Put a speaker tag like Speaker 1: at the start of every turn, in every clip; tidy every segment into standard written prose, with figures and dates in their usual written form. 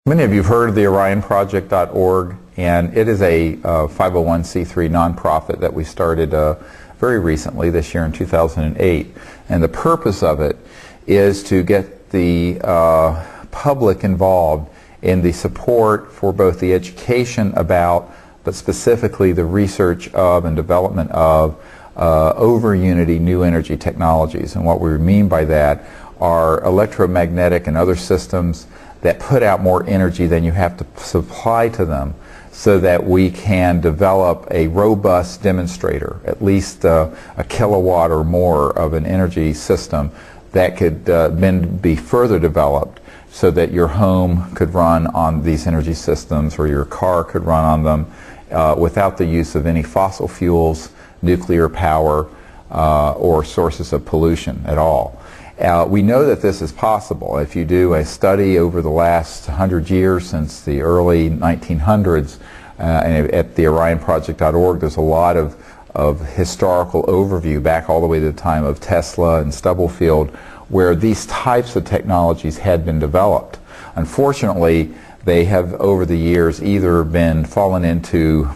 Speaker 1: Many of you have heard of the orionprojectTV, and it is a 501c3 nonprofit that we started very recently, this year in 2008. And the purpose of it is to get the public involved in the support for both the education about, but specifically the research of and development of over unity new energy technologies. And what we mean by that are electromagnetic and other systems that put out more energy than you have to supply to them, so that we can develop a robust demonstrator, at least a kilowatt or more of an energy system that could then be further developed so that your home could run on these energy systems or your car could run on them without the use of any fossil fuels, nuclear power, or sources of pollution at all. We know that this is possible. If you do a study over the last 100 years, since the early 1900s, and at the orionproject.org, there's a lot of historical overview back all the way to the time of Tesla and Stubblefield, where these types of technologies had been developed. Unfortunately, they have over the years either been fallen into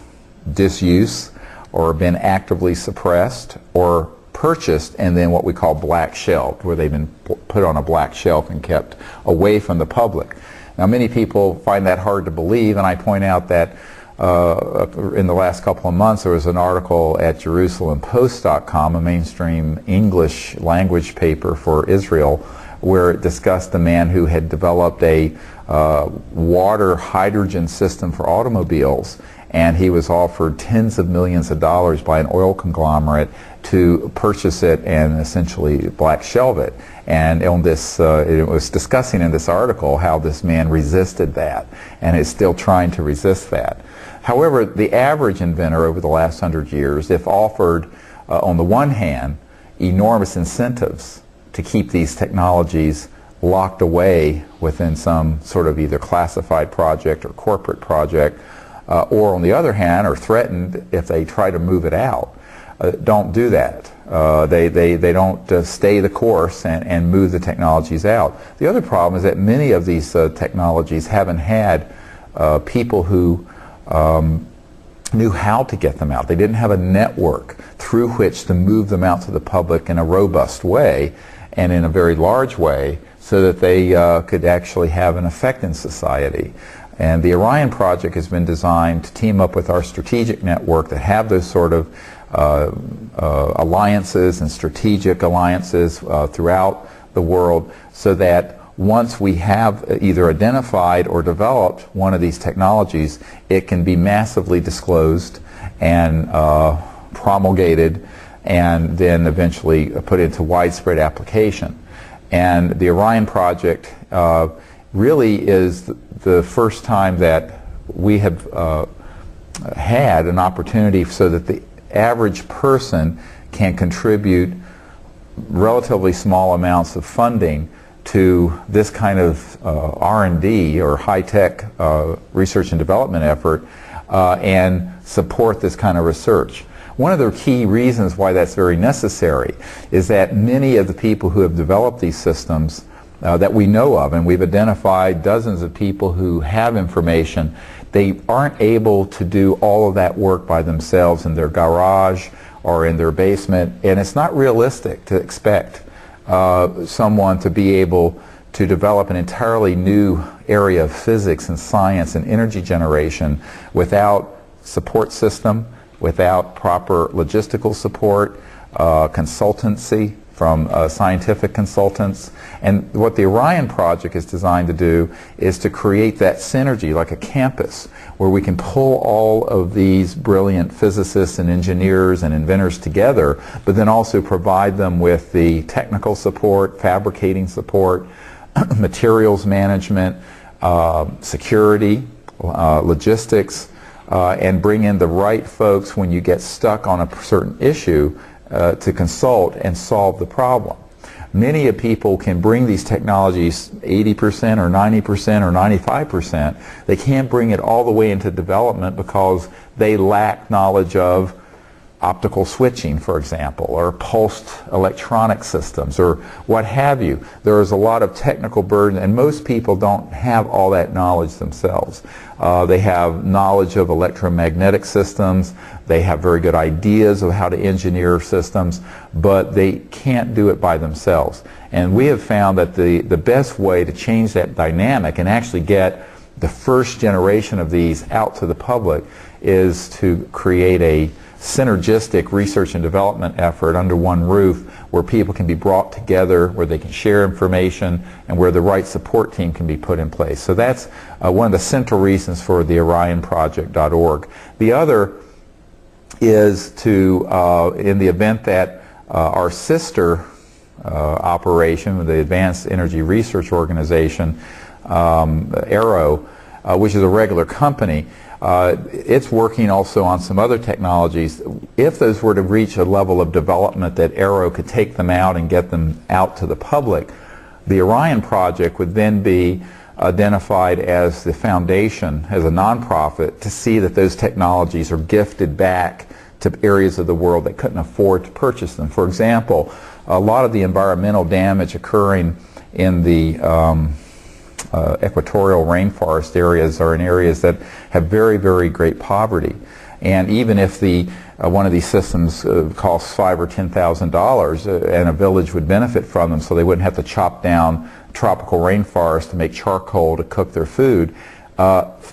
Speaker 1: disuse or been actively suppressed or purchased and then what we call black shelved, where they've been put on a black shelf and kept away from the public. Now, many people find that hard to believe, and I point out that in the last couple of months there was an article at JerusalemPost.com, a mainstream English language paper for Israel, where it discussed a man who had developed a water hydrogen system for automobiles, and he was offered tens of millions of dollars by an oil conglomerate to purchase it and essentially black shelve it. And on this, it was discussing in this article how this man resisted that and is still trying to resist that. However, the average inventor over the last 100 years, if offered on the one hand enormous incentives to keep these technologies locked away within some sort of either classified project or corporate project, or on the other hand are threatened if they try to move it out, don't do that. They don't stay the course and move the technologies out. The other problem is that many of these technologies haven't had people who knew how to get them out. They didn't have a network through which to move them out to the public in a robust way and in a very large way so that they could actually have an effect in society. And the Orion Project has been designed to team up with our strategic network that have those sort of alliances and strategic alliances throughout the world, so that once we have either identified or developed one of these technologies, it can be massively disclosed and promulgated and then eventually put into widespread application. And the Orion Project really is the first time that we have had an opportunity so that the average person can contribute relatively small amounts of funding to this kind of R&D or high-tech research and development effort and support this kind of research. One of the key reasons why that's very necessary is that many of the people who have developed these systems that we know of, and we've identified dozens of people who have information, they aren't able to do all of that work by themselves in their garage or in their basement, and it's not realistic to expect someone to be able to develop an entirely new area of physics and science and energy generation without support system, without proper logistical support, consultancy from scientific consultants. And what the Orion Project is designed to do is to create that synergy, like a campus, where we can pull all of these brilliant physicists and engineers and inventors together, but then also provide them with the technical support, fabricating support, materials management, security, logistics, and bring in the right folks when you get stuck on a certain issue to consult and solve the problem. Many people can bring these technologies 80% or 90% or 95%. They can't bring it all the way into development because they lack knowledge of optical switching, for example, or pulsed electronic systems, or what have you. There is a lot of technical burden, and most people don't have all that knowledge themselves. They have knowledge of electromagnetic systems, they have very good ideas of how to engineer systems, but they can't do it by themselves. And we have found that the best way to change that dynamic and actually get the first generation of these out to the public is to create a synergistic research and development effort under one roof where people can be brought together, where they can share information, and where the right support team can be put in place. So that's one of the central reasons for the orionproject.org. The other is to, in the event that our sister operation, the Advanced Energy Research Organization, AERO, which is a regular company, it's working also on some other technologies. If those were to reach a level of development that AERO could take them out and get them out to the public, the Orion Project would then be identified as the foundation, as a nonprofit, to see that those technologies are gifted back to areas of the world that couldn't afford to purchase them. For example, a lot of the environmental damage occurring in the equatorial rainforest areas are in areas that have very, very great poverty. And even if one of these systems costs $5,000 or $10,000 and a village would benefit from them so they wouldn't have to chop down tropical rainforests to make charcoal to cook their food,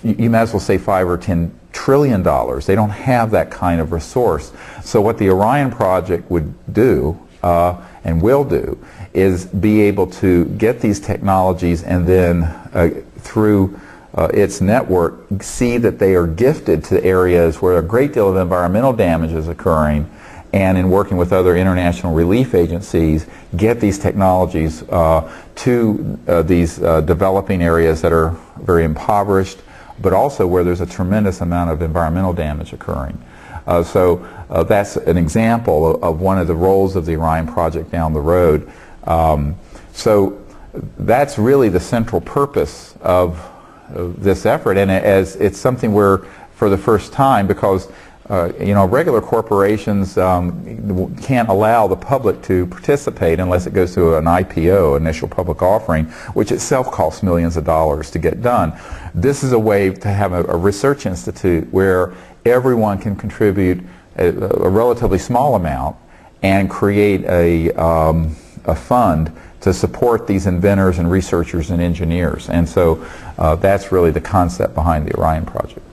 Speaker 1: you might as well say $5 or $10 trillion. They don't have that kind of resource. So what the Orion Project would do and will do is be able to get these technologies and then through its network see that they are gifted to areas where a great deal of environmental damage is occurring, and in working with other international relief agencies get these technologies to these developing areas that are very impoverished, but also where there's a tremendous amount of environmental damage occurring. So that's an example of one of the roles of the Orion Project down the road. So that's really the central purpose of this effort, and as it's something where for the first time, because you know, regular corporations can't allow the public to participate unless it goes through an IPO, initial public offering, which itself costs millions of dollars to get done. This is a way to have a research institute where everyone can contribute a relatively small amount and create a fund to support these inventors and researchers and engineers. And so that's really the concept behind the Orion Project.